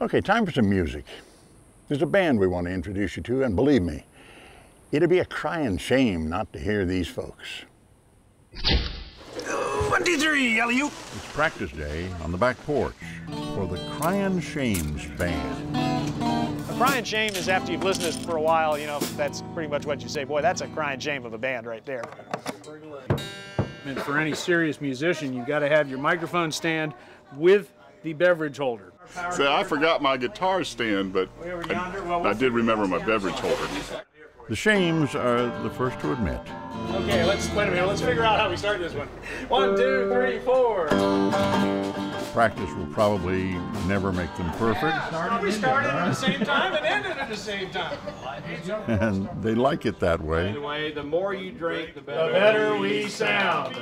Okay, time for some music. There's a band we want to introduce you to, and believe me, it'd be a crying shame not to hear these folks. 1, 2, 3, alley-oop. It's practice day on the back porch for the Crying Shames Band. A crying shame is after you've listened to this for a while, you know, that's pretty much what you say, boy, that's a crying shame of a band right there. And for any serious musician, you've got to have your microphone stand with the beverage holder. See, I forgot my guitar stand, but I did remember my beverage holder. The Shames are the first to admit. Okay, wait a minute, let's figure out how we start this one. 1, 2, 3, 4. Practice will probably never make them perfect. We started at the same time and ended at the same time. And they like it that way. Anyway, the more you drink, the better we sound.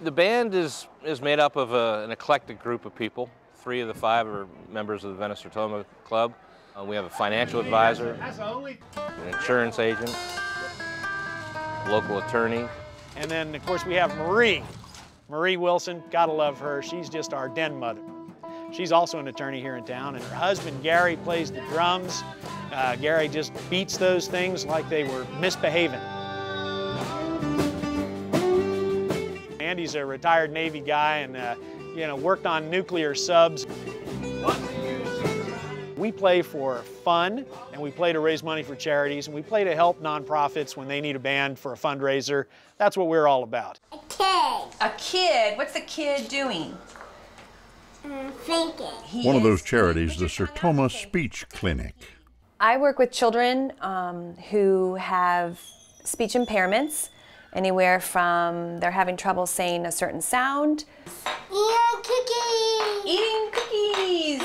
The band is made up of an eclectic group of people. 3 of the 5 are members of the Venice-Sertoma Club. We have a financial advisor, an insurance agent, a local attorney. And then, of course, we have Marie Wilson. Gotta love her. She's just our den mother. She's also an attorney here in town, and her husband, Gary, plays the drums. Gary just beats those things like they were misbehaving. Andy's a retired Navy guy and you know, worked on nuclear subs. We play for fun, and we play to raise money for charities, and we play to help nonprofits when they need a band for a fundraiser. That's what we're all about. A kid. A kid? What's the kid doing? Thinking. One of those charities, the Sertoma Speech Clinic. I work with children who have speech impairments, anywhere from they're having trouble saying a certain sound, Eating cookies.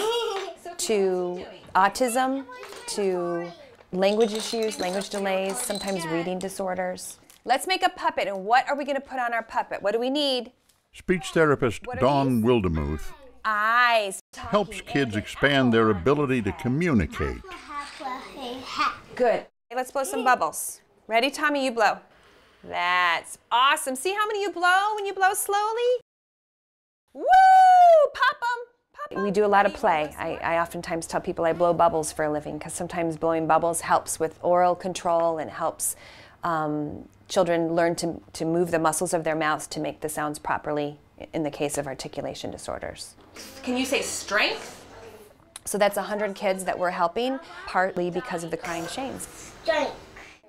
to autism, to language issues, language delays, sometimes reading disorders. Let's make a puppet, and what are we going to put on our puppet? What do we need? Speech therapist Dawn Wildemuth Eyes. helps kids expand their ability to communicate. Good. Let's blow some bubbles. Ready, Tommy? You blow. That's awesome. See how many you blow when you blow slowly? Woo! Pop them. We do a lot of play. I oftentimes tell people I blow bubbles for a living because sometimes blowing bubbles helps with oral control and helps children learn to move the muscles of their mouths to make the sounds properly in the case of articulation disorders. Can you say strength? So that's 100 kids that we're helping, partly because of the Crying Shames. Strength.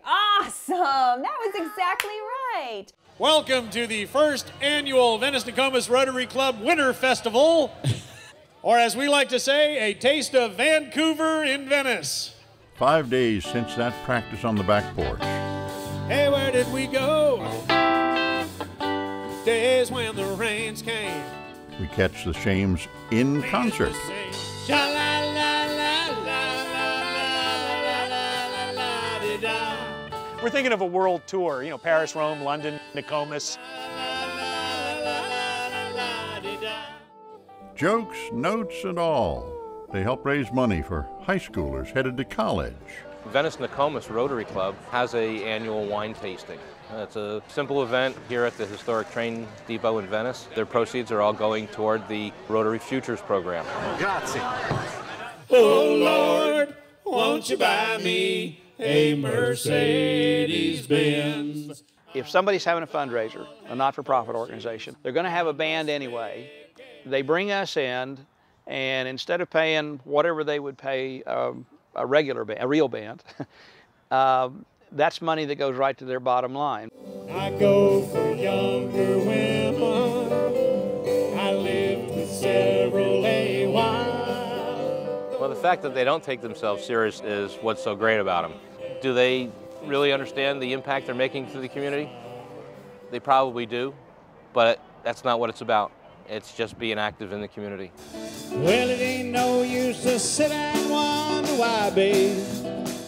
Awesome! That was exactly right. Welcome to the first annual Venice-Nokomis Rotary Club Winter Festival, or as we like to say, a taste of Vancouver in Venice. 5 days since that practice on the back porch. Hey, where did we go? Days when the rains came. We catch the Shames in concert. We're thinking of a world tour, you know, Paris, Rome, London, Nokomis. Jokes, notes, and all. They help raise money for high schoolers headed to college. Venice-Nokomis Rotary Club has an annual wine tasting. It's a simple event here at the historic train depot in Venice. Their proceeds are all going toward the Rotary Futures program. Grazie. Oh Lord, won't you buy me a Mercedes-Benz? If somebody's having a fundraiser, a not-for-profit organization, they're going to have a band anyway. They bring us in, and instead of paying whatever they would pay a regular band, a real band, that's money that goes right to their bottom line. I go for younger women. I lived with several a while. Well, the fact that they don't take themselves serious is what's so great about them. Do they really understand the impact they're making to the community? They probably do, but that's not what it's about. It's just being active in the community. Well, it ain't no use to sit and wonder why, babe.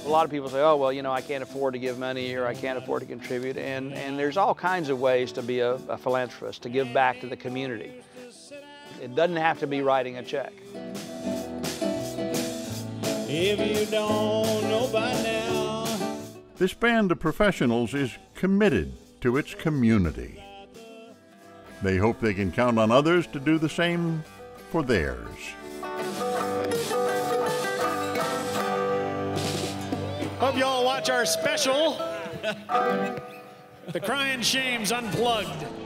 A lot of people say, oh, well, you know, I can't afford to give money or I can't afford to contribute. And there's all kinds of ways to be a philanthropist, to give back to the community. It doesn't have to be writing a check. If you don't know by now. This band of professionals is committed to its community. They hope they can count on others to do the same for theirs. Hope you all watch our special, The Crying Shames Unplugged.